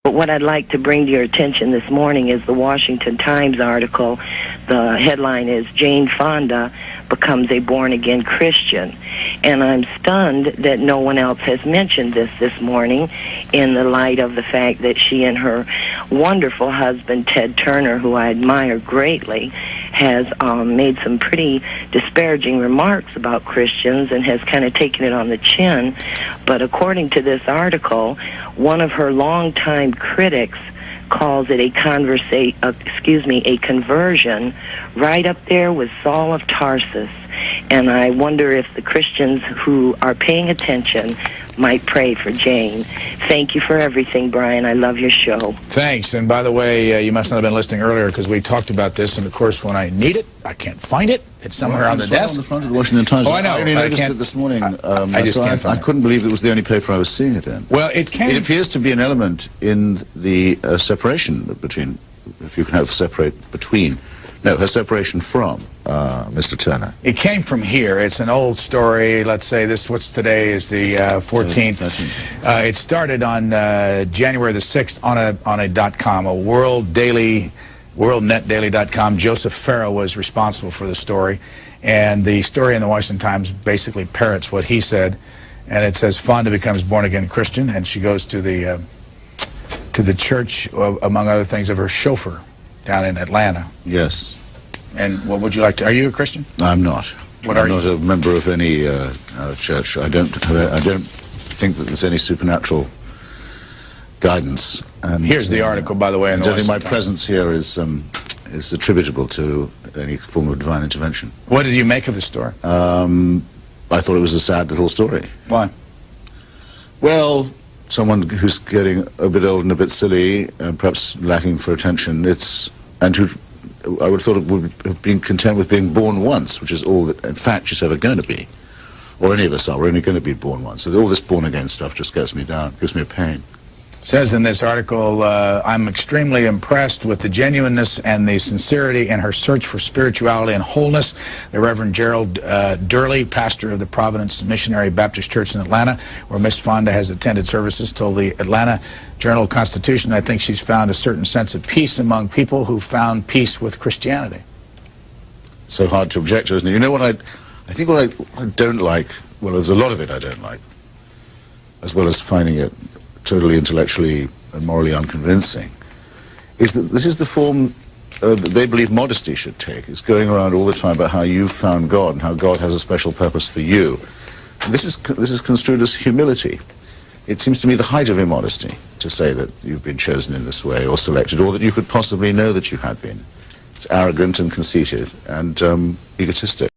But what I'd like to bring to your attention this morning is the Washington Times article. The headline is Jane Fonda becomes a born-again Christian. And I'm stunned that no one else has mentioned this morning in the light of the fact that she and her wonderful husband, Ted Turner, who I admire greatly, has made some pretty disparaging remarks about Christians and has kind of taken it on the chin. But according to this article, one of her longtime critics calls it a conversion, right up there with Saul of Tarsus. And I wonder if the Christians who are paying attention might pray for Jane. Thank you for everything, Brian. I love your show. Thanks. And by the way, you must not have been listening earlier because we talked about this. And of course, when I need it, I can't find it. It's somewhere on the desk. On the front of the Washington Times. Oh, I know. I only noticed it this morning. I couldn't believe it was the only paper I was seeing it in. Well, it appears to be an element in the separation between, if you can have separate between. No, her separation from Mr. Turner. It came from here. It's an old story. Let's say what's today is the 14th. It started on January the 6th on a .com, a worldnetdaily.com. Joseph Farrow was responsible for the story. And the story in the Washington Times basically parrots what he said. And it says Fonda becomes born-again Christian, and she goes to the church, among other things, of her chauffeur down in Atlanta. Yes. And what would you like to... Are you a Christian? I'm not. What are you? I'm not a member of any church. I don't think that there's any supernatural guidance. And here's the article, by the way. I don't think my presence here is attributable to any form of divine intervention. What did you make of the story? I thought it was a sad little story. Why? Well, someone who's getting a bit old and a bit silly and perhaps lacking for attention, and who I would have thought it would have been content with being born once, which is all that in fact she's ever going to be. Or any of us are. We're only going to be born once. So all this born-again stuff just gets me down, gives me a pain. It says in this article, I'm extremely impressed with the genuineness and the sincerity in her search for spirituality and wholeness. The Reverend Gerald Durley, pastor of the Providence Missionary Baptist Church in Atlanta, where Miss Fonda has attended services, told the Atlanta Journal-Constitution, I think she's found a certain sense of peace among people who found peace with Christianity. So hard to object to, isn't it? You know what I think what I don't like, well, there's a lot of it I don't like, as well as finding it totally intellectually and morally unconvincing, is that this is the form that they believe modesty should take. It's going around all the time about how you've found God and how God has a special purpose for you. And this is construed as humility. It seems to me the height of immodesty to say that you've been chosen in this way or selected, or that you could possibly know that you had been. It's arrogant and conceited and egotistic.